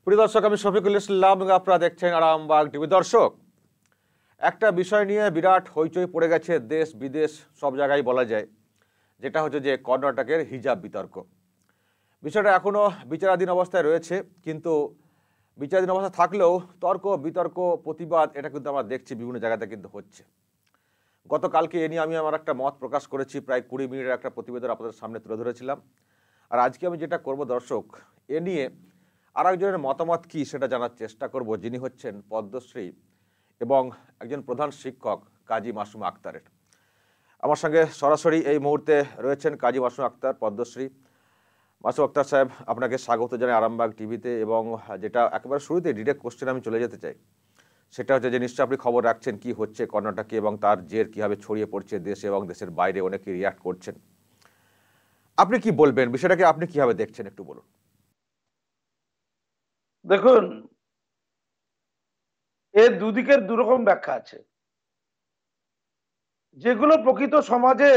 প্রিয় দর্শক, আমি শফিকুল ইসলাম এবং আপনারা দেখছেন আরামবাগ টিভি। দর্শক, একটা বিষয় নিয়ে বিরাট হইচই পড়ে গেছে দেশ বিদেশ সব জায়গায় বলা যায়, যেটা হচ্ছে যে কর্ণাটকের হিজাব বিতর্ক। বিষয়টা এখনও বিচারাধীন অবস্থায় রয়েছে, কিন্তু বিচারাধীন অবস্থা থাকলেও তর্ক বিতর্ক প্রতিবাদ এটা কিন্তু আমরা দেখছি বিভিন্ন জায়গাতে কিন্তু হচ্ছে। গতকালকে এ নিয়ে আমি আমার একটা মত প্রকাশ করেছি, প্রায় 20 মিনিটের একটা প্রতিবেদন আপনাদের সামনে তুলে ধরেছিলাম। আর আজকে আমি যেটা করব দর্শক, এ নিয়ে আরেকজনের মতামত কি সেটা জানার চেষ্টা করব, যিনি হচ্ছেন পদ্মশ্রী এবং একজন প্রধান শিক্ষক কাজী মাসুমা আক্তারের। আমার সঙ্গে সরাসরি এই মুহূর্তে রয়েছেন কাজী মাসুমা আক্তার, পদ্মশ্রী। মাসুমা আক্তার সাহেব, আপনাকে স্বাগত জানাই আরামবাগ টিভিতে। এবং যেটা একেবারে শুরুতে ডিরেক্ট কোশ্চেন আমি চলে যেতে চাই, সেটা হচ্ছে যে নিশ্চয়ই আপনি খবর রাখছেন কি হচ্ছে কর্ণাটকে এবং তার জের কীভাবে ছড়িয়ে পড়ছে দেশে এবং দেশের বাইরে, অনেকে রিয়াক্ট করছেন। আপনি কি বলবেন বিষয়টাকে, আপনি কিভাবে দেখছেন একটু বলুন। দেখুন, এর দুদিকের দুরকম ব্যাখ্যা আছে। যেগুলো প্রকৃত সমাজে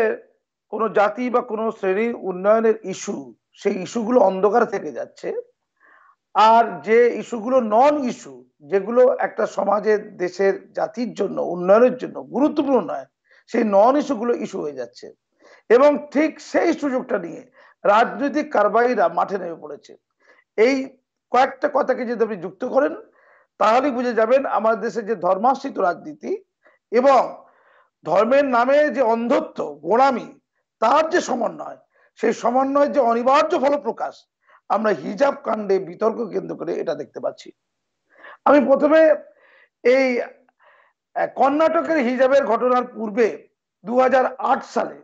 কোনো জাতি বা কোনো শ্রেণীর উন্নয়নের ইস্যু, সেই ইস্যুগুলো অন্ধকারে থেকে যাচ্ছে। আর যে ইস্যুগুলো নন ইস্যু, যেগুলো একটা সমাজের দেশের জাতির জন্য উন্নয়নের জন্য গুরুত্বপূর্ণ নয়, সেই নন ইস্যুগুলো ইস্যু হয়ে যাচ্ছে। এবং ঠিক সেই সুযোগটা নিয়ে রাজনৈতিক কারবারিরা মাঠে নেমে পড়েছে। এই কয়েকটা কথাকে যদি আপনি যুক্ত করেন, তাহলেই বুঝে যাবেন আমাদের দেশে যে ধর্মাশ্রিত রাজনীতি এবং ধর্মের নামে যে অন্ধত্ব, গোড়ামি, তার যে সমন্বয়, সেই সমন্বয়ের যে অনিবার্য ফলপ্রকাশ আমরা হিজাব কাণ্ডে বিতর্ক কেন্দ্র করে এটা দেখতে পাচ্ছি। আমি প্রথমে এই কর্ণাটকের হিজাবের ঘটনার পূর্বে 2008 সালে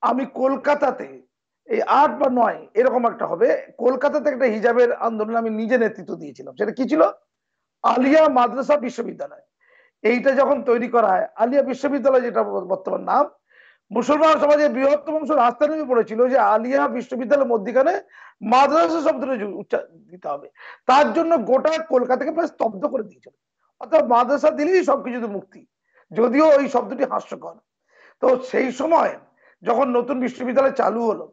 আমি কলকাতাতে, এই 8 বা 9 এরকম একটা হবে, কলকাতাতে একটা হিজাবের আন্দোলন আমি নিজে নেতৃত্ব দিয়েছিলাম। সেটা কি ছিল? আলিয়া মাদ্রাসা বিশ্ববিদ্যালয়। এইটা যখন তৈরি করা হয়, আলিয়া বিশ্ববিদ্যালয় যেটা বর্তমান নাম, মুসলমান সমাজের বৃহত্তম অংশ রাস্তা নেমে পড়েছিল যে আলিয়া বিশ্ববিদ্যালয়ের মধ্যখানে মাদ্রাসা শব্দটা দিতে হবে। তার জন্য গোটা কলকাতাকে প্রায় স্তব্ধ করে দিয়েছিল। অর্থাৎ মাদ্রাসা দিলেই সবকিছু মুক্তি, যদিও ওই শব্দটি হাস্যকর। তো সেই সময় যখন নতুন বিশ্ববিদ্যালয় চালু হলো,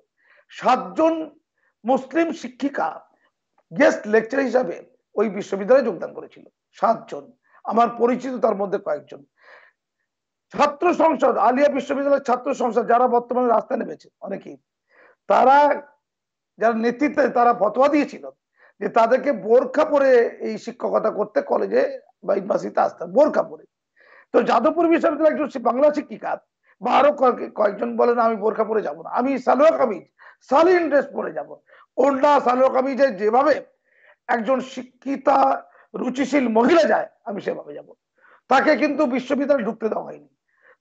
7 জন মুসলিম শিক্ষিকা গেস্ট লেকচার হিসাবে ওই বিশ্ববিদ্যালয়ে যোগদান করেছিল। 7 জন, আমার পরিচিত তার মধ্যে কয়েকজন। ছাত্র সংসদ, আলিয়া বিশ্ববিদ্যালয়ের ছাত্র সংসদ যারা বর্তমানে রাস্তায় নেমেছে অনেকেই, তারা যারা নেতৃত্বে, তারা ফতোয়া দিয়েছিল যে তাদেরকে বোরখা পরে এই শিক্ষকতা করতে কলেজে বা ইউনিভার্সিটিতে আসতে, বোরখা পরে। তো যাদবপুর বিশ্ববিদ্যালয়ের একজন বাংলা শিক্ষিকা বা আরো কয়েকজন বলেন আমি বোরখা পরে যাব না, আমি সালোয়ার কামিজ, সালিন ড্রেস পরে যাব। ওড়না সালোয়ার কামিজে যেভাবে একজন শিক্ষিতা রুচিশীল মহিলা যায়, আমি সেভাবে যাব। তাকে কিন্তু বিশ্ববিদ্যালয়ে ঢুকতে দেওয়া হয়নি।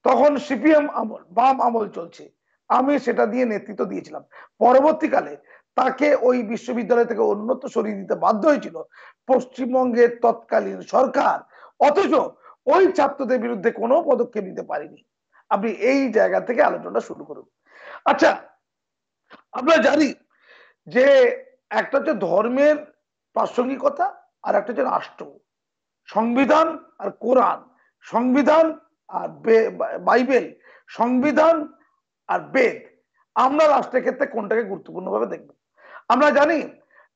তখন সিপিএম আমল, বাম আমল চলছে, আমি সেটা দিয়ে নেতৃত্ব দিয়েছিলাম। পরবর্তীকালে তাকে ওই বিশ্ববিদ্যালয় থেকে অন্যত্র সরিয়ে দিতে বাধ্য হয়েছিল পশ্চিমবঙ্গের তৎকালীন সরকার, অথচ ওই ছাত্রদের বিরুদ্ধে কোনো পদক্ষেপ নিতে পারেনি। আপনি এই জায়গা থেকে আলোচনা শুরু করুন। আচ্ছা, আমরা জানি যে একটা হচ্ছে ধর্মের প্রাসঙ্গিকতা, আর একটা হচ্ছে রাষ্ট্র, সংবিধান আর কোরআন, সংবিধান আর বাইবেল, সংবিধান আর বেদ। আমরা রাষ্ট্রের ক্ষেত্রে কোনটাকে গুরুত্বপূর্ণভাবে দেখব? আমরা জানি,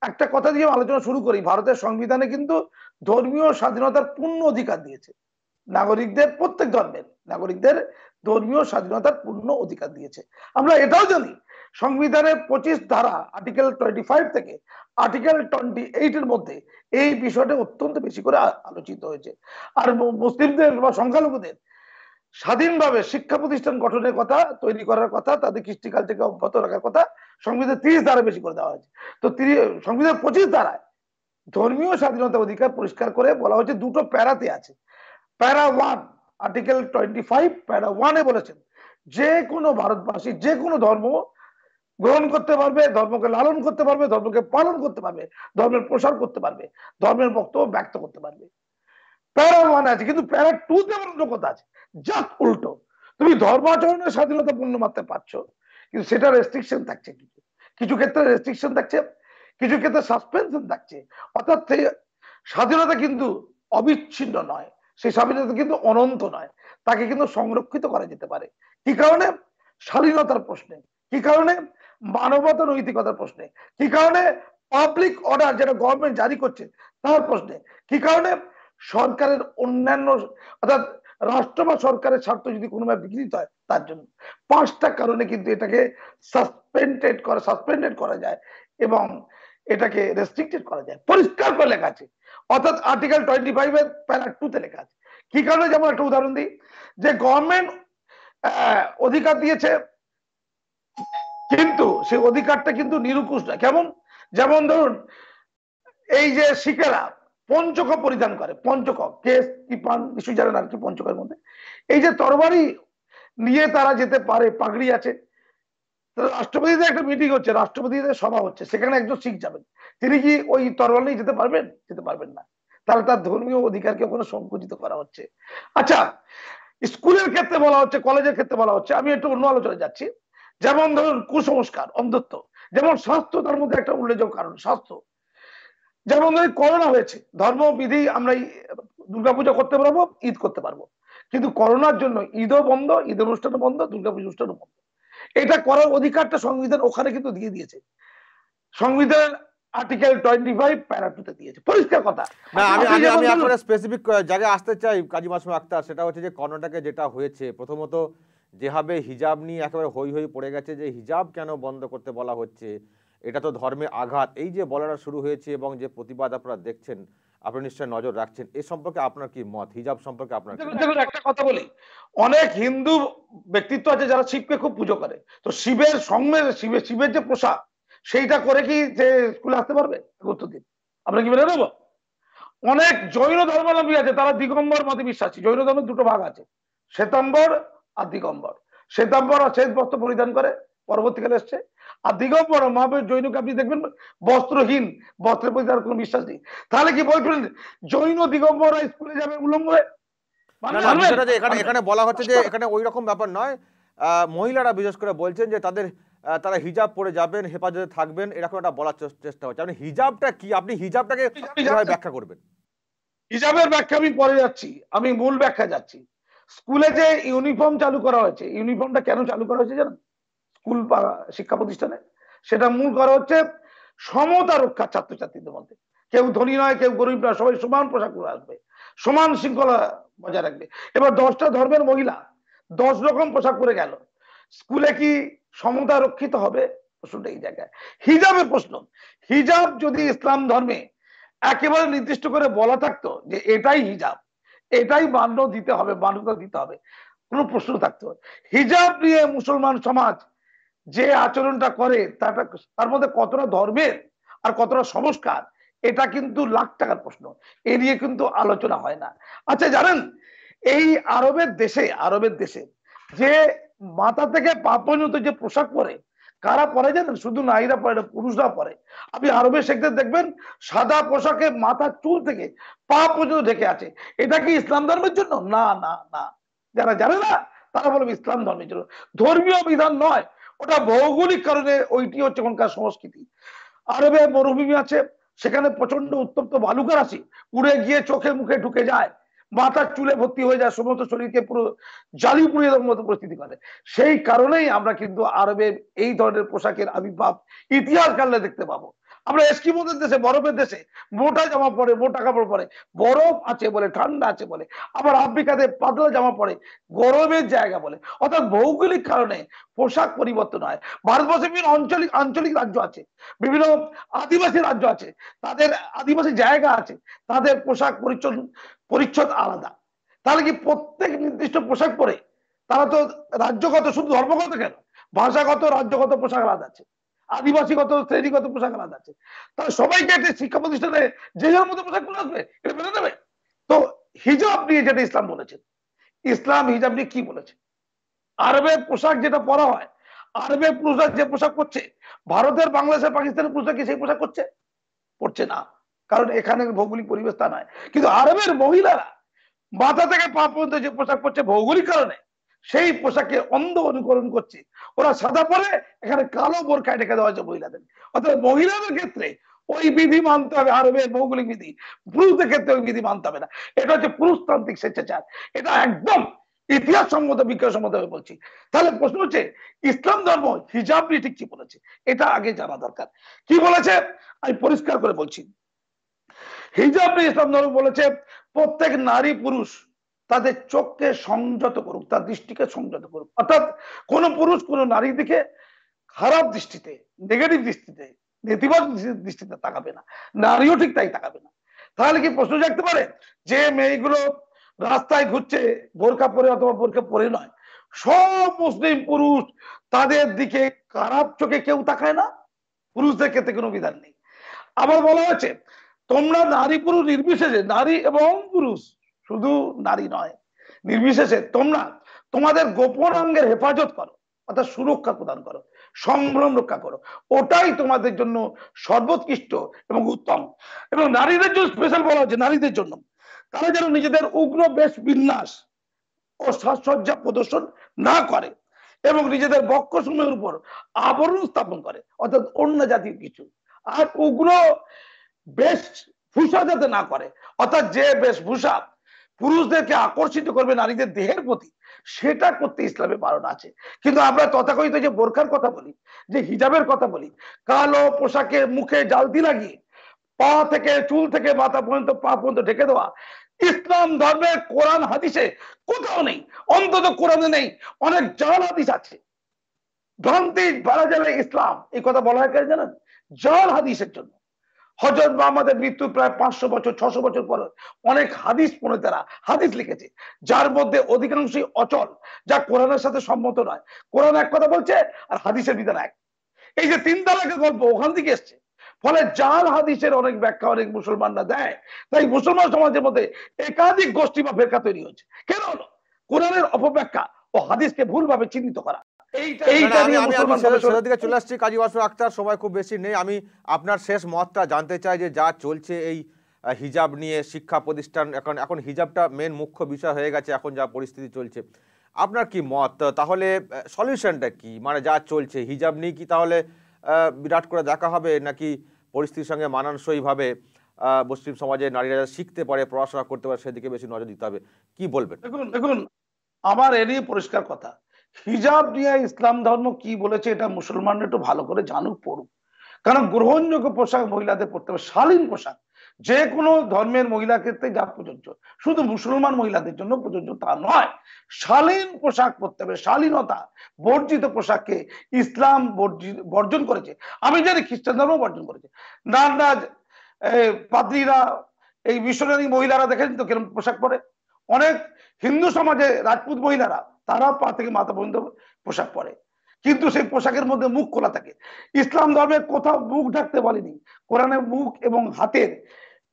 একটা কথা দিয়ে আলোচনা শুরু করি, ভারতের সংবিধানে কিন্তু ধর্মীয় স্বাধীনতার পূর্ণ অধিকার দিয়েছে নাগরিকদের, প্রত্যেক ধর্মের নাগরিকদের ধর্মীয় স্বাধীনতার পূর্ণ অধিকার দিয়েছে। আমরা এটাও জানি সংবিধানের 25 ধারা, আর্টিকেল 25 থেকে আর্টিকেল 28 এর মধ্যে এই বিষয়টা অত্যন্ত বেশি করে আলোচিত হয়েছে। আর মুসলিমদের বা সংখ্যালঘুদের স্বাধীনভাবে শিক্ষা প্রতিষ্ঠান গঠনের কথা, তৈরি করার কথা, তাদের কৃষ্টি কালচারকে অব্যাহত রাখার কথা সংবিধান 30 ধারা বেশি করে দেওয়া হয়েছে। তো সংবিধান 25 ধারায় ধর্মীয় স্বাধীনতা অধিকার পরিষ্কার করে বলা হয়েছে, দুটো প্যারাতে আছে। প্যারা 1, আর্টিকেল 25 প্যারা 1 এ বলেছেন যে কোনো ভারতবাসী যে কোনো ধর্ম গ্রহণ করতে পারবে, ধর্মকে লালন করতে পারবে, ধর্মকে পালন করতে পারবে, ধর্মের প্রসার করতে পারবে, ধর্মের বক্তব্য ব্যক্ত করতে পারবে। প্যারা 1 আছে, কিন্তু প্যারা 2 তে অন্য কথা আছে, জাস্ট উল্টো। তুমি ধর্মাচরণের স্বাধীনতা পূর্ণ মাত্রায় পাচ্ছ, কিন্তু সেটা রেস্ট্রিকশন থাকছে, কিছু কিছু ক্ষেত্রে রেস্ট্রিকশন থাকছে, কিছু ক্ষেত্রে সাসপেনশন থাকছে। অর্থাৎ স্বাধীনতা কিন্তু অবিচ্ছিন্ন নয়, সেই স্বাধীনতা কিন্তু অনন্ত নয়, তাকে কিন্তু সংরক্ষিত করা যেতে পারে। কি কারণে? স্বাধীনতার প্রশ্নে। কি কারণে? মানবতা নৈতিকতার প্রশ্নে। কি কারণে? পাবলিক অর্ডার যেটা গভর্নমেন্ট জারি করছে তার প্রশ্নে। কি কারণে? সরকারের অন্যান্য, অর্থাৎ রাষ্ট্র বা সরকারের স্বার্থ যদি কোনোভাবে বিঘ্নিত হয় তার জন্য। 5টা কারণে কিন্তু এটাকে সাসপেন্ডেড করা যায় এবং এটাকে রেস্ট্রিক্টেড করা যায়, পরিষ্কার করে লেখা আছে। অর্থাৎ আর্টিকেল 25 এর প্যারা 2 তে লেখা আছে। কি কারণে? যেমন একটা উদাহরণ দিই, যে গভর্নমেন্ট অধিকার দিয়েছে কিন্তু সেই অধিকারটা কিন্তু নিরুকুশ নয়। কেমন? যেমন ধরুন এই যে শিখেরা পঞ্চক পরিধান করে, পঞ্চক কেস কি পান কিছু জানেন আর কি পঞ্চকের মধ্যে, এই যে তরবারি নিয়ে তারা যেতে পারে, পাগড়ি আছে। রাষ্ট্রপতিদের একটা মিটিং হচ্ছে, রাষ্ট্রপতিদের সভা হচ্ছে, সেখানে একজন শিখ যাবেন, তিনি কি ওই তরবারি নিয়ে যেতে পারবেন? যেতে পারবেন না। তাহলে তার ধর্মীয় অধিকারকে ওখানে সংকুচিত করা হচ্ছে। আচ্ছা, স্কুলের ক্ষেত্রে বলা হচ্ছে, কলেজের ক্ষেত্রে বলা হচ্ছে, আমি একটু অন্য আলোচনায় যাচ্ছি। যেমন ধরুন কুসংস্কার, অন্ধত্ব, যেমন স্বাস্থ্য তার মধ্যে একটা উল্লেখযোগ্য কারণ, স্বাস্থ্য। যেমন ওই করোনা হয়েছে, ধর্মবিধি আমরা দুর্গাপূজা করতে পারবো, ঈদ করতে পারবো, কিন্তু করোনার জন্য ঈদও বন্ধ, ঈদ অনুষ্ঠানও বন্ধ, দুর্গাপূজা অনুষ্ঠানও বন্ধ। এটা করার অধিকারটা সংবিধান ওখানে কিন্তু দিয়ে দিয়েছে, সংবিধান আর্টিকেল 25 প্যারা 2 তে দিয়েছে, পরিষ্কার কথা। না, আমি আপনি আমি যেমন আমি ধরুন, একটা স্পেসিফিক জায়গায় আসতে চাই কাজী মাসুম আক্তার। সেটা হচ্ছে যে কর্ণাটকে যেটা হয়েছে, প্রথমত যেভাবে হিজাব নিয়ে একেবারে হই হই পড়ে গেছে, যে হিজাব কেন বন্ধ করতে বলা হচ্ছে, এটা তো ধর্মে আঘাত, এই যে বলাটা শুরু হয়েছে এবং যে প্রতিবাদ আপনারা দেখছেন, আপনি নিশ্চয়ই নজর রাখছেন, এ সম্পর্কে আপনার কি মত? হিজাব সম্পর্কে আপনার কি মত? দেখুন একটা কথা বলি, অনেক হিন্দু ব্যক্তিত্ব আছে যারা শিবকে খুব পুজো করে, তো শিবের সঙ্গে শিবের যে পোশাক সেইটা করে কি যে স্কুলে আসতে পারবে? উত্তর দিন, আমরা কি মেনে নেবো? অনেক জৈন ধর্মাবলম্বী আছে, তারা দিগম্বর মতে বিশ্বাসী। জৈন ধর্মের 2টো ভাগ আছে, শ্বেতাম্বর আর দিগম্বর। শ্বেতাম্বর আর শ্বেত বস্ত্র পরিধান করে, পরবর্তীকালে এসছে। আর দিগম্বর মহাবীর জৈনকে আপনি দেখবেন বস্ত্রহীন, বস্ত্রের প্রতি তার কোনো বিশ্বাস নেই। তাহলে কি বলবেন জৈন দিগম্বররা স্কুলে যাবে উলঙ্গ হয়ে? না না, বিষয়টা যে এখানে এখানে বলা হচ্ছে যে এখানে ওই রকম ব্যাপার নয়। মহিলারা বিশেষ করে বলছেন যে তারা হিজাব পরে যাবেন, হেফাজতে থাকবেন, এরকম একটা বলার চেষ্টা হচ্ছে। আপনি হিজাবটা কি, আপনি হিজাবটাকে কিভাবে ব্যাখ্যা করবেন? হিজাবের ব্যাখ্যা আমি পরে যাচ্ছি, আমি মূল ব্যাখ্যা যাচ্ছি। স্কুলে যে ইউনিফর্ম চালু করা হয়েছে, ইউনিফর্মটা কেন চালু করা হয়েছে জানেন? স্কুল বা শিক্ষা প্রতিষ্ঠানে সেটা মূল করা হচ্ছে সমতা রক্ষা ছাত্রছাত্রীদের মধ্যে। কেউ ধনী নয়, কেউ গরিব নয়, সবাই সমান পোশাক পরে আসবে, সমান শৃঙ্খলা বজায় রাখবে। এবার 10টা ধর্মের মহিলা 10 রকম পোশাক পরে গেল, স্কুলে কি সমতা রক্ষিত হবে? প্রশ্নটা এই জায়গায়। হিজাবের প্রশ্ন, হিজাব যদি ইসলাম ধর্মে একেবারে নির্দিষ্ট করে বলা থাকতো যে এটাই হিজাব, এটাই মান্য দিতে হবে, মান্যতা দিতে হবে, কোনো প্রশ্ন থাকতো? হিজাব নিয়ে মুসলমান সমাজ যে আচরণটা করে তার মধ্যে কতটা ধর্মের আর কতটা সংস্কার, এটা কিন্তু লাখ টাকার প্রশ্ন, এ নিয়ে কিন্তু আলোচনা হয় না। আচ্ছা জানেন, এই আরবের দেশে যে মাথা থেকে পা পর্যন্ত যে পোশাক পরে, কারা পরে জানেন? শুধু নারীরা পরে না, পুরুষরা পরে। আপনি আরবের শেখদের দেখবেন সাদা পোশাকে মাথার চুল থেকে পা পর্যন্ত ঢেকে আছে। এটা কি ইসলাম ধর্মের জন্য? না না না, যারা জানে না তারা বলবে ইসলাম ধর্মের জন্য, ধর্মীয় বিধান নয়, ওটা ভৌগোলিক কারণে, ওইটি হচ্ছে ওখানকার সংস্কৃতি। আরবে মরুভূমি আছে, সেখানে প্রচন্ড উত্তপ্ত বালুকা রাশি উড়ে গিয়ে চোখে মুখে ঢুকে যায়, মাথার চুলে ভর্তি হয়ে যায়, সমস্ত শরীরকে পুরো জালি পুড়িয়ে দেওয়ার মতো পরিস্থিতি করে। সেই কারণেই আমরা কিন্তু আরবের এই ধরনের পোশাকের আবির্ভাব ইতিহাস কালে দেখতে পাবো। আমরা এস্কিমোদের দেশে, বরফের দেশে মোটা জামা পরে, মোটা কাপড় পরে, বরফ আছে বলে, ঠান্ডা আছে বলে। আবার আফ্রিকাতে পাতলা জামা পরে, গরমের জায়গা বলে। অর্থাৎ ভৌগোলিক কারণে পোশাক পরিবর্তন হয়। ভারতবর্ষে বিভিন্ন আঞ্চলিক আঞ্চলিক রাজ্য আছে, বিভিন্ন আদিবাসী রাজ্য আছে, তাদের আদিবাসী জায়গা আছে, তাদের পোশাক পরিচ্ছদ আলাদা। তাহলে কি প্রত্যেক নির্দিষ্ট পোশাক পরে তারা তো রাজ্যগত, শুধু ধর্মগত কেন, ভাষাগত রাজ্যগত পোশাক আলাদা আছে, আদিবাসীগত শ্রেণীগত পোশাক আলাদা আছে। তাহলে সবাইকে একটা শিক্ষা প্রতিষ্ঠানে যে যার মতো পোশাক পরে আসবে, এটা মেনে নেবে? তো হিজাব নিয়ে যেটা ইসলাম বলেছে, ইসলাম হিজাব নিয়ে কি বলেছে? আরবের পোশাক যেটা পরা হয়, আরবের পুরুষরা যে পোশাক পরছে, ভারতের, বাংলাদেশের, পাকিস্তানের পুরুষরা কি সেই পোশাক করছে? পড়ছে না, কারণ এখানে ভৌগোলিক পরিবেশ তা নয়। কিন্তু আরবের মহিলারা মাথা থেকে পা পর্যন্ত যে পোশাক পরছে, ভৌগোলিক কারণে সেই পোশাকে অন্ধ অনুকরণ করছে। ওরা সাদা পরে, এখানে কালো বোরখায় ঢেকে দেওয়া হয়েছে মহিলাদের। অর্থাৎ মহিলাদের ক্ষেত্রে ওই বিধি মানতে হবে, আরবের ভৌগোলিক বিধি। পুরুষদের ক্ষেত্রে ওই বিধি মানতে হবে না। এটা হচ্ছে পুরুষতান্ত্রিক স্বেচ্ছাচার, এটা একদম ইতিহাস সম্মত বিজ্ঞান সম্মত বলছি। তাহলে প্রশ্ন হচ্ছে ইসলাম ধর্ম হিজাব নিয়ে ঠিক কি বলেছে, এটা আগে জানা দরকার। কি বলেছে আমি পরিষ্কার করে বলছি। হিজাব নিয়ে ইসলাম ধর্ম বলেছে প্রত্যেক নারী পুরুষ তাদের চোখকে সংযত করুক, তার দৃষ্টিকে সংযত করুক। অর্থাৎ কোন পুরুষ কোন নারীর দিকে খারাপ দৃষ্টিতে, নেগেটিভ দৃষ্টিতে, নেতিবাচক দৃষ্টিতে তাকাবে না, নারীও ঠিক তাই তাকাবে না। তাহলে কি প্রশ্ন জাগতে পারে যে মেয়েগুলো রাস্তায় ঘুরছে বোরকা পরে অথবা বোরকা পরে নয়, সব মুসলিম পুরুষ তাদের দিকে খারাপ চোখে কেউ তাকায় না? পুরুষদের ক্ষেত্রে কোনো বিধান নেই। আবার বলা হয়েছে তোমরা নারী পুরুষ নির্বিশেষে, নারী এবং পুরুষ শুধু নারী নয়, নির্বিশেষে তোমরা তোমাদের গোপন অঙ্গের হেফাজত করো, অর্থাৎ সুরক্ষা প্রদান করো, সম্ভ্রম রক্ষা করো, ওটাই তোমাদের জন্য সর্বোৎকৃষ্ট এবং উত্তম। এবং নারীদের জন্য স্পেশাল বলা হচ্ছে, নারীদের জন্য তারা যেন নিজেদের উগ্র বেশ বিন্যাস ও সাজসজ্জা প্রদর্শন না করে এবং নিজেদের বক্ষসমূহের উপর আবরণ স্থাপন করে, অর্থাৎ অন্য জাতির কিছু। আর উগ্র বেশভূষা যাতে না করে, অর্থাৎ যে বেশভূষা পুরুষদেরকে আকর্ষিত করবে নারীদের দেহের প্রতি, সেটা করতে ইসলামে বারণ আছে। কিন্তু আমরা তথাকথিত যে বোরখার কথা বলি, যে হিজাবের কথা বলি, কালো পোশাকে মুখে জালতি লাগিয়ে পা থেকে চুল থেকে মাথা পর্যন্ত পা পর্যন্ত ঢেকে দেওয়া ইসলাম ধর্মের কোরআন হাদিসে কোথাও নেই। অন্তত কোরআনে নেই, অনেক জাল হাদিস আছে। ভ্রান্তি বেড়া যাবে ইসলাম, এই কথা বলা হয় কেন জানেন? জাল হাদিসের জন্য। হযরত মুহাম্মদের মৃত্যু প্রায় 500 বছর 600 বছর পরে অনেক হাদিস পণ্ডিতেরা হাদিস লিখেছে, যার মধ্যে অধিকাংশই অচল, যা কোরআনের সাথে সম্মত নয়। কোরআন এক কথা বলছে আর হাদিসের বিধান এক। এই যে 3 তালাকের গল্প ওখান থেকে এসছে। ফলে জাল হাদিসের অনেক ব্যাখ্যা অনেক মুসলমানরা দেয়, তাই মুসলমান সমাজের মধ্যে একাধিক গোষ্ঠী বা ফেরকা তৈরি হয়েছে। কেন হলো? কোরআনের অপব্যাখ্যা ও হাদিসকে ভুলভাবে চিহ্নিত করা। এইটা আমি নিয়ে আমি আমি মুসলমান শেষের দিকে চলে আসছি। কাজী ওয়াসিম আক্তার, সময় খুব বেশি নেই। আমি আপনার শেষ মতটা জানতে চাই যে যা চলছে এই হিজাব নিয়ে শিক্ষা প্রতিষ্ঠান, এখন এখন হিজাবটা মেন মুখ্য বিষয় হয়ে গেছে এখন যা পরিস্থিতি চলছে, আপনার কি মত? তাহলে সলিউশনটা কি? মানে যা চলছে হিজাব নিয়ে কি তাহলে বিরাট করে দেখা হবে, নাকি পরিস্থিতির সঙ্গে মানানসইভাবে মুসলিম সমাজে নারীরা শিখতে পারে, পড়াশোনা করতে পারে, সেদিকে বেশি নজর দিতে হবে? কি বলবেন? দেখুন দেখুন আমার এ নিয়ে পরিষ্কার কথা, হিজাব নিয়ে ইসলাম ধর্ম কি বলেছে এটা মুসলমানরা একটু ভালো করে জানুক, পড়ুক। কারণ গ্রহণযোগ্য পোশাক মহিলাদের পড়তে হবে, শালীন পোশাক। যে কোনো ধর্মের মহিলা ক্ষেত্রে যা প্রযোজ্য, শুধু মুসলমান মহিলাদের জন্য প্রযোজ্য তা নয়। শালীন পোশাক পরতে হবে, শালীনতা। বর্জিত পোশাককে ইসলাম বর্জন করেছে। আমি জানি খ্রিস্টান ধর্ম বর্জন করেছে। না না, পাদ্রীরা, এই মিশনারি মহিলারা দেখেন তো কিরকম পোশাক পরে। অনেক হিন্দু সমাজে রাজপুত মহিলারা তারা পা থেকে মাথা পর্যন্ত পোশাক পরে, কিন্তু সেই পোশাকের মধ্যে মুখ খোলা থাকে। ইসলাম ধর্মে কোথাও মুখ ঢাকতে বলেনি। কোরআনে মুখ এবং হাতের,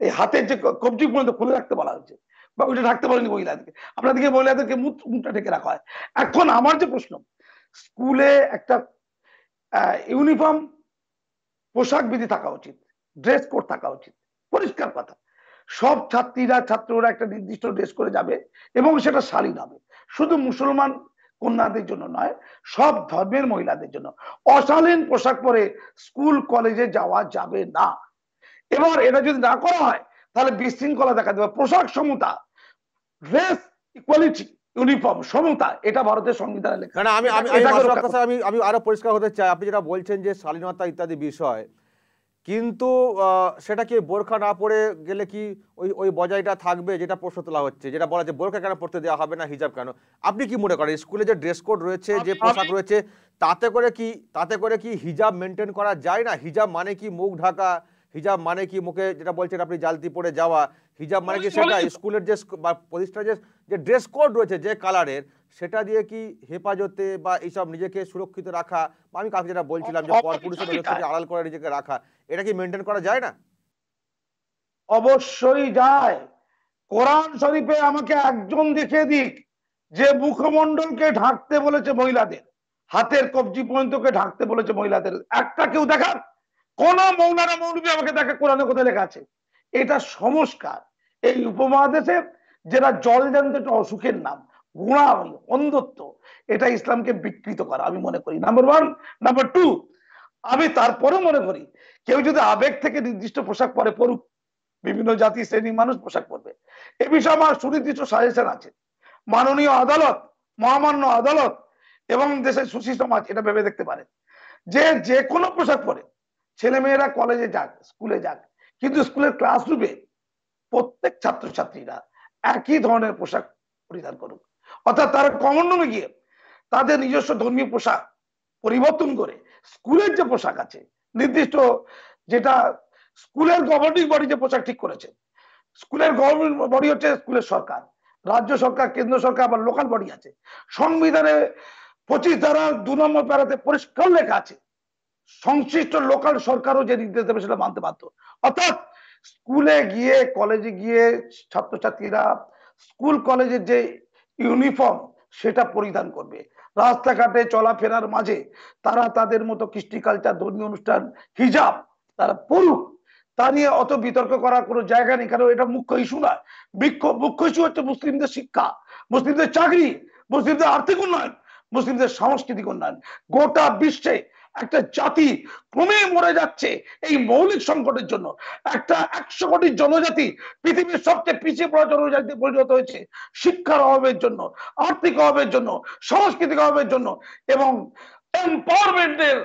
এই হাতের যে কবজি পর্যন্ত খুলে রাখতে বলা হয়েছে, বা ওইটা ঢাকতে বলেনি মহিলাদেরকে। আপনাদেরকে মহিলাদেরকে মুখটা ঢেকে রাখা হয়। এখন আমার যে প্রশ্ন, স্কুলে একটা ইউনিফর্ম পোশাক বিধি থাকা উচিত, ড্রেস কোড থাকা উচিত, পরিষ্কার কথা। সব ছাত্রীরা ছাত্ররা একটা নির্দিষ্ট ড্রেস করে যাবে এবং সেটা শালীন হবে। শুধু মুসলমান কন্যাদের জন্য নয়, সব ধর্মের মহিলাদের জন্য। অশালীন পোশাক পরে স্কুল কলেজে যাওয়া যাবে না। এবার এটা যদি না করা হয় তাহলে বিশৃঙ্খলা দেখা দেবে। পোশাক সমতা, ড্রেস ইকুয়ালিটি, ইউনিফর্ম সমতা, এটা ভারতের সংবিধানে লেখা। না না, আমি আমি আমি আমি আরো পরিষ্কার হতে চাই। আপনি যেটা বলছেন যে শালীনতা ইত্যাদি বিষয়, কিন্তু সেটা কি বোরখা না পরে গেলে কি ওই ওই বজায়টা থাকবে? যেটা প্রশ্ন তোলা হচ্ছে, যেটা বলা যে বোরখা কেন পড়তে দেওয়া হবে না, হিজাব কেন? আপনি কি মনে করেন স্কুলে যে ড্রেস কোড রয়েছে, যে পোশাক রয়েছে, তাতে করে কি হিজাব মেনটেন করা যায় না? হিজাব মানে কি মুখ ঢাকা? হিজাব মানে কি মুখে, যেটা বলছেন আপনি, জালতি পরে যাওয়া? হিজাব মানে কি সেটা স্কুলের যে বা প্রতিষ্ঠানের যে ড্রেস কোড রয়েছে যে কালারের, সেটা দিয়ে কি হেফাজতে বা এইসব নিজেকে সুরক্ষিত রাখা, বা আমি কাউকে যেটা বলছিলাম যে পরপুরুষের নজর থেকে আড়াল করে নিজেকে রাখা, এটা কি মেনটেন করা যায় না? অবশ্যই যায়। কোরআন শরীফে আমাকে একজন দেখিয়ে দিক যে মুখমণ্ডলকে ঢাকতে বলেছে মহিলাদের, হাতের কবজি পর্যন্তকে ঢাকতে বলেছে মহিলাদের। একটা কেউ দেখান, কোন মৌলানা মৌলবী আমাকে দেখা কোরআনে কোথায় লেখা আছে? এটা সংস্কার। এই উপমহাদেশে যেটা জল জানতে একটা অসুখের নাম, গুণাবলী, অন্ধত্ব, এটা ইসলামকে বিকৃত করা আমি মনে করি। নাম্বার 1। নাম্বার 2, আমি তারপরেও মনে করি কেউ যদি আবেগ থেকে নির্দিষ্ট পোশাক পরে পড়ুক, বিভিন্ন জাতি শ্রেণীর মানুষ পোশাক পরবে। এ বিষয়ে আমার সুনির্দিষ্ট সাজেশন আছে। মাননীয় আদালত, মহামান্য আদালত এবং দেশের সুশীল সমাজ এটা ভেবে দেখতে পারে যে যে কোনো পোশাক পরে ছেলেমেয়েরা কলেজে যাক, স্কুলে যাক, কিন্তু স্কুলের ক্লাসরুমে প্রত্যেক ছাত্রছাত্রীরা একই ধরনের পোশাক পরিধান করুক। অর্থাৎ তারা কমন রুমে গিয়ে তাদের নিজস্ব ধর্মীয় পোশাক পরিবর্তন করে স্কুলের যে পোশাক আছে নির্দিষ্ট, যেটা স্কুলের গভর্নিং বডি যে পোশাক ঠিক করেছে, স্কুলের গভর্নিং বডি হচ্ছে স্কুলের সরকার, রাজ্য সরকার, কেন্দ্র সরকার, আবার লোকাল বডি আছে। সংবিধানে 25 ধারা 2 নম্বর প্যারাতে পরিষ্কার লেখা আছে সংশ্লিষ্ট লোকাল সরকারও যে নির্দেশ দেবে সেটা মানতে বাধ্য। অর্থাৎ স্কুলে গিয়ে, কলেজে গিয়ে ছাত্রছাত্রীরা স্কুল কলেজের যে ইউনিফর্ম সেটা পরিধান করবে। রাস্তাঘাটে চলাফেরার মাঝে তারা তাদের মতো কৃষ্টি কালচার, ধর্মীয় অনুষ্ঠান, হিজাব তারা পড়ুক। তা নিয়ে অত বিতর্ক করার কোনো জায়গা নেই, কারণ এটা মুখ্য ইস্যু নয়। মুখ্য ইস্যু হচ্ছে মুসলিমদের শিক্ষা, মুসলিমদের চাকরি, মুসলিমদের আর্থিক উন্নয়ন, মুসলিমদের সাংস্কৃতিক উন্নয়ন। গোটা বিশ্বে একটা জাতি ক্রমেই মরে যাচ্ছে এই মৌলিক সংকটের জন্য। একটা 100 কোটি জনজাতি পৃথিবীর সবচেয়ে পিছিয়ে পড়া জনজাতিতে পরিণত হয়েছে শিক্ষার অভাবের জন্য, আর্থিক অভাবের জন্য, সাংস্কৃতিক অভাবের জন্য এবং এম্পাওয়ারমেন্টের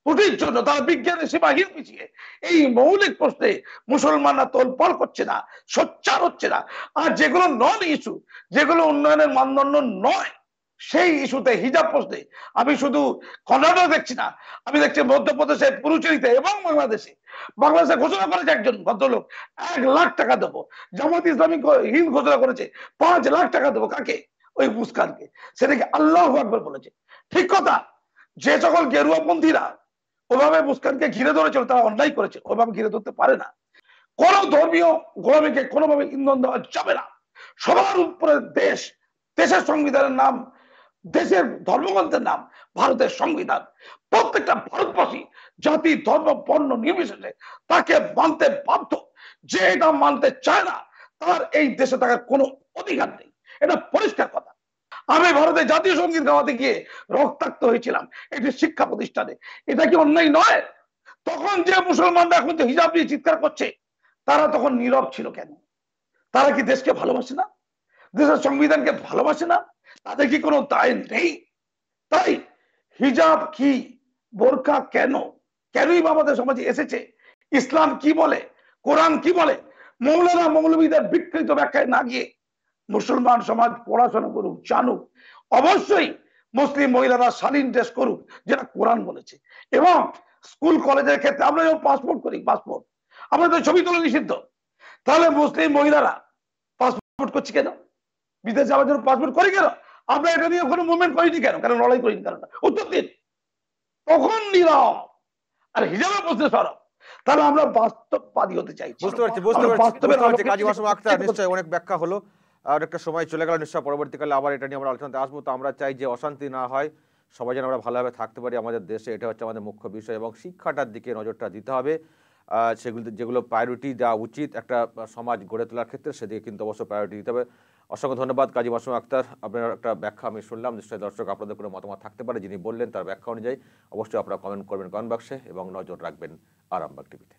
ত্রুটির জন্য। তারা বিজ্ঞানের সীমাহীন পিছিয়ে। এই মৌলিক প্রশ্নে মুসলমানরা তোলপাড় করছে না, সোচ্চার হচ্ছে না। আর যেগুলো নন ইস্যু, যেগুলো উন্নয়নের মানদণ্ড নয়, সেই ইস্যুতে, হিজাব প্রশ্নে আমি শুধু কর্ণাটক দেখছি না, আমি দেখছি মধ্যপ্রদেশে, পুরুচেরিতে এবং বাংলাদেশে ঘোষণা করেছে একজন ভদ্রলোক 1 লাখ টাকা দেবো। জামাত ইসলামী হিন্দ ঘোষণা করেছে 5 লাখ টাকা দেবো। কাকে? ওই মুস্কানকে। সেটাকে আল্লাহু আকবার বলেছে। ঠিক কথা। যে সকল গেরুয়াপন্থীরা ওভাবে মুস্কানকে ঘিরে ধরেছিল তারা অন্যায় করেছে, ওভাবে ঘিরে ধরতে পারে না। কোন ধর্মীয় গোলামীকে কোনোভাবে ইন্ধন দেওয়া যাবে না। সবার উপরে দেশ, দেশের সংবিধানের নাম, দেশের ধর্মগ্রন্থের নাম ভারতের সংবিধান। প্রত্যেকটা ভারতবাসী জাতি, ধর্ম, বর্ণ নির্বিশেষে তাকে মানতে বাধ্য। যে এটা মানতে চায় না তার এই দেশে থাকার কোনো অধিকার নেই। এটা পরিষ্কার কথা। আমি ভারতে জাতীয় সঙ্গীত গাওয়াতে গিয়ে রক্তাক্ত হয়েছিলাম একটি শিক্ষা প্রতিষ্ঠানে। এটা কি অন্যায় নয়? তখন যে মুসলমানরা এখন যে হিজাব নিয়ে চিৎকার করছে তারা তখন নীরব ছিল কেন? তারা কি দেশকে ভালোবাসে না? দেশের সংবিধানকে ভালোবাসে না? তাদের কি কোনো দায় নেই? তাই হিজাব কি, বোরকা কেন, কেনই বা আমাদের সমাজে এসেছে, ইসলাম কি বলে, কোরআন কি বলে, মৌলানা মৌলবীদের বিকৃত ব্যাখ্যায় না গিয়ে মুসলমান সমাজ পড়াশোনা করুক, জানুক। অবশ্যই মুসলিম মহিলারা শালীন ড্রেস করুক যেটা কোরআন বলেছে। এবং স্কুল কলেজের ক্ষেত্রে আমরা যেমন পাসপোর্ট করি, পাসপোর্ট আমরা তো ছবি তোলা নিষিদ্ধ, তাহলে মুসলিম মহিলারা পাসপোর্ট করছি কেন? বিদেশে যাওয়ার জন্য পাসপোর্ট করি কেন? আমরা এটা নিয়ে কোনো মুভমেন্ট করিনি কেন? কেন লড়াই করিনি কেন? উত্তর দিন। তখন নীরব। আর হিজাবের প্রশ্নে সরব। তাহলে আমরা বাস্তববাদী হতে চাইছি। বুঝতে পারছি কাজী মাসুম আক্তার, নিশ্চয়ই অনেক ব্যাখ্যা হলো, আর একটা সময় চলে গেল, নিশ্চয় পরবর্তীকালে আবার এটা নিয়ে আমরা আলোচনাতে আসবো। তো আমরা চাই যে অশান্তি না হয়, সবাই যেন আমরা ভালোভাবে থাকতে পারি আমাদের দেশে, এটা হচ্ছে আমাদের মুখ্য বিষয়। এবং শিক্ষাটার দিকে নজরটা দিতে হবে, সেগুলো যেগুলো প্রায়োরিটি দেওয়া উচিত একটা সমাজ গড়ে তোলার ক্ষেত্রে, সেদিকে কিন্তু অবশ্যই প্রায়োরিটি দিতে হবে। অসংখ্য ধন্যবাদ কাজী মাসুম আক্তার, আপনার একটা ব্যাখ্যা আমি শুনলাম। নিশ্চয়ই দর্শক আপনাদের কোনো মতামত থাকতে পারে, যিনি বললেন তার ব্যাখ্যা অনুযায়ী অবশ্যই আপনারা কমেন্ট করবেন কমেন্ট বক্সে এবং নজর রাখবেন আরামবাগ টিভিতে।